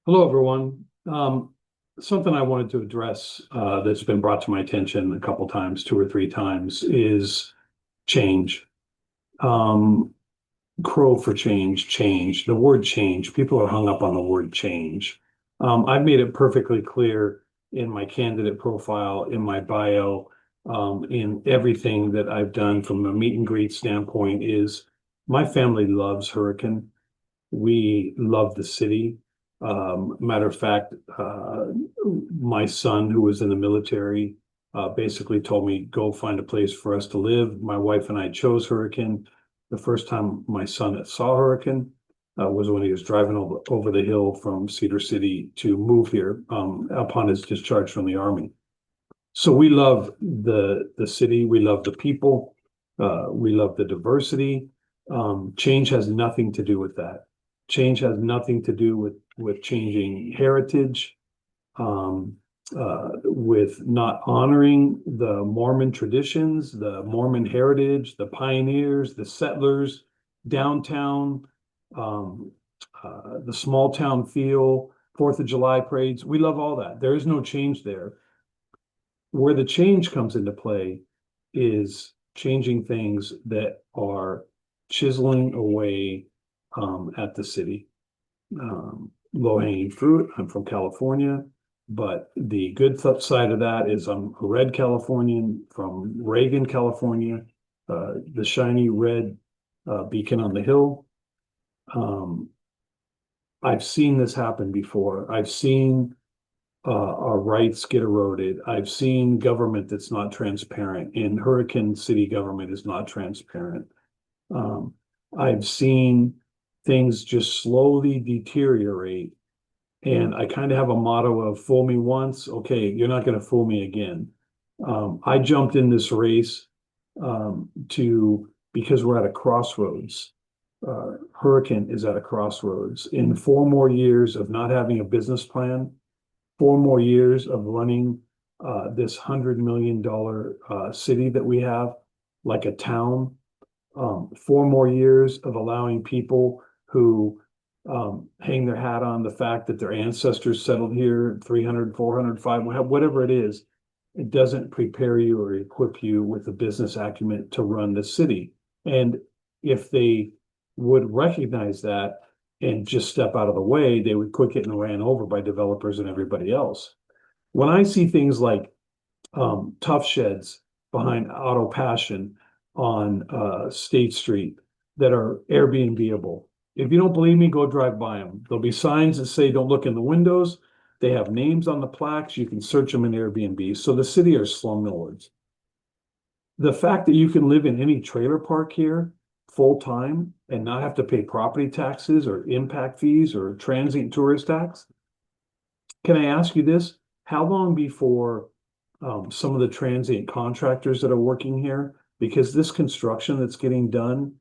Hello, everyone. Something I wanted to address that's been brought to my attention a couple times, two or three times, is change. Um, Crow for change, change. The word change. People are hung up on the word change. I've made it perfectly clear in my candidate profile, in my bio, in everything that I've done from a meet and greet standpoint is my family loves Hurricane. We love the city. Matter of fact, my son, who was in the military, basically told me, go find a place for us to live. My wife and I chose Hurricane. The first time my son saw Hurricane was when he was driving over the hill from Cedar City to move here upon his discharge from the Army. So we love the city. We love the people. We love the diversity. Change has nothing to do with that. Change has nothing to do with changing heritage, with not honoring the Mormon traditions, the Mormon heritage, the pioneers, the settlers, downtown, um, the small town feel, Fourth of July parades. We love all that. There is no change there. Where the change comes into play is changing things that are chiseling away at the city. Low-hanging fruit. I'm from California, but the good side of that is I'm a red Californian from Reagan, California, the shiny red beacon on the hill. I've seen this happen before. I've seen our rights get eroded. I've seen government that's not transparent, and Hurricane City government is not transparent. Um, I've seen things just slowly deteriorate. And I kind of have a motto of fool me once, okay, you're not going to fool me again. I jumped in this race because we're at a crossroads. Hurricane is at a crossroads. In 4 more years of not having a business plan, 4 more years of running this $100 million city that we have like a town, 4 more years of allowing people who hang their hat on the fact that their ancestors settled here 300, 400, 500, whatever it is, it doesn't prepare you or equip you with the business acumen to run the city. And if they would recognize that and just step out of the way, they would quit getting ran over by developers and everybody else. When I see things like tough sheds behind Auto Passion on State Street that are Airbnbable. If you don't believe me, go drive by them. There'll be signs that say don't look in the windows. They have names on the plaques. You can search them in Airbnb. So the city are slumlords. The fact that you can live in any trailer park here full time and not have to pay property taxes or impact fees or transient tourist tax. Can I ask you this? How long before some of the transient contractors that are working here, because this construction that's getting done,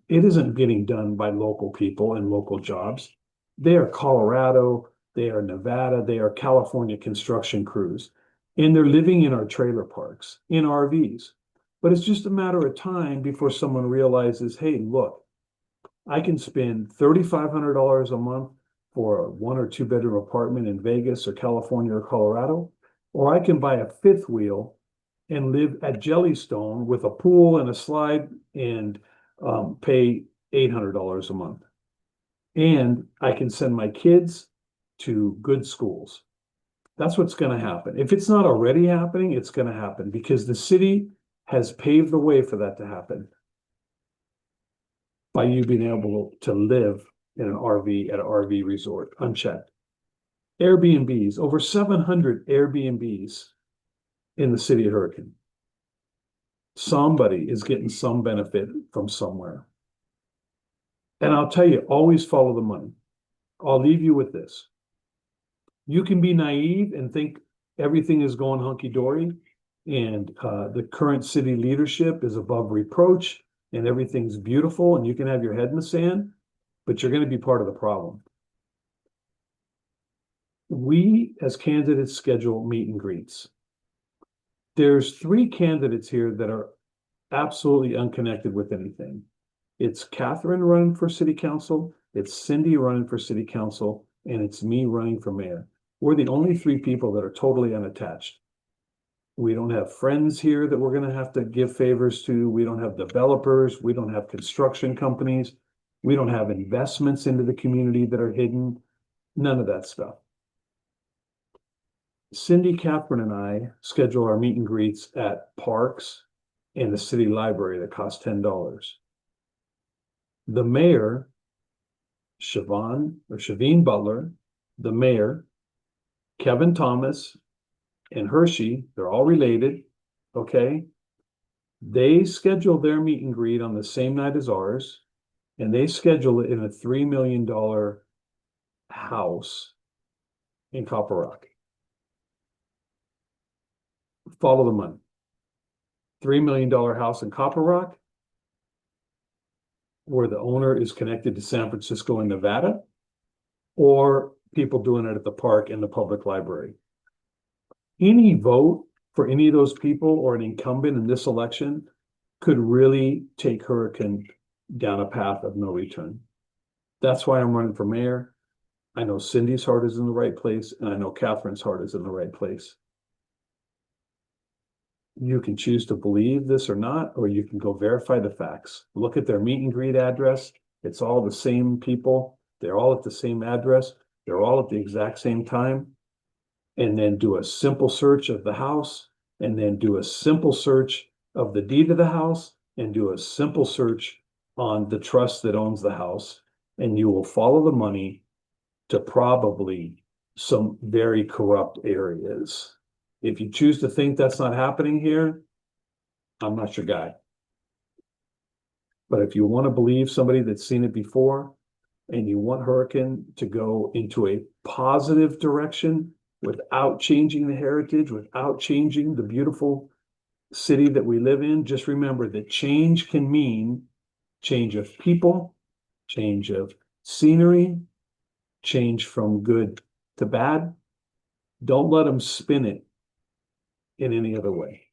it isn't getting done by local people and local jobs. They are Colorado, they are Nevada, they are California construction crews, and they're living in our trailer parks, in RVs. But it's just a matter of time before someone realizes, hey, look, I can spend $3,500 a month for a 1 or 2 bedroom apartment in Vegas or California or Colorado, or I can buy a fifth wheel and live at Jellystone with a pool and a slide and pay $800 a month. And I can send my kids to good schools. That's what's going to happen. If it's not already happening, it's going to happen because the city has paved the way for that to happen by you being able to live in an RV at an RV resort unchecked. Airbnbs, over 700 Airbnbs in the city of Hurricane. Somebody is getting some benefit from somewhere. And I'll tell you, always follow the money. I'll leave you with this. You can be naive and think everything is going hunky-dory and the current city leadership is above reproach and everything's beautiful and you can have your head in the sand, but you're going to be part of the problem. We, as candidates, schedule meet and greets. There's 3 candidates here that are absolutely unconnected with anything. It's Catherine running for city council, it's Cindy running for city council, and it's me running for mayor. We're the only three people that are totally unattached. We don't have friends here that we're gonna have to give favors to. We don't have developers. We don't have construction companies. We don't have investments into the community that are hidden. None of that stuff. Cindy, Catherine, and I schedule our meet and greets at parks and the city library that cost $10. The mayor, Shavine Butler, the mayor, Kevin Thomas, and Hershey, they're all related, okay? They schedule their meet and greet on the same night as ours, and they schedule it in a $3 million house in Copper Rock. Follow the money. $3 million house in Copper Rock, where the owner is connected to San Francisco and Nevada, or people doing it at the park and the public library. Any vote for any of those people or an incumbent in this election could really take Hurricane down a path of no return. That's why I'm running for mayor. I know Cindy's heart is in the right place, and I know Catherine's heart is in the right place. You can choose to believe this or not, or you can go verify the facts. Look at their meet and greet address. It's all the same people. They're all at the same address. They're all at the exact same time. And then do a simple search of the house, and then do a simple search of the deed of the house, and do a simple search on the trust that owns the house. And you will follow the money to probably some very corrupt areas. If you choose to think that's not happening here, I'm not your guy. But if you want to believe somebody that's seen it before, and you want Hurricane to go into a positive direction without changing the heritage, without changing the beautiful city that we live in, just remember that change can mean change of people, change of scenery, change from good to bad. Don't let them spin it in any other way.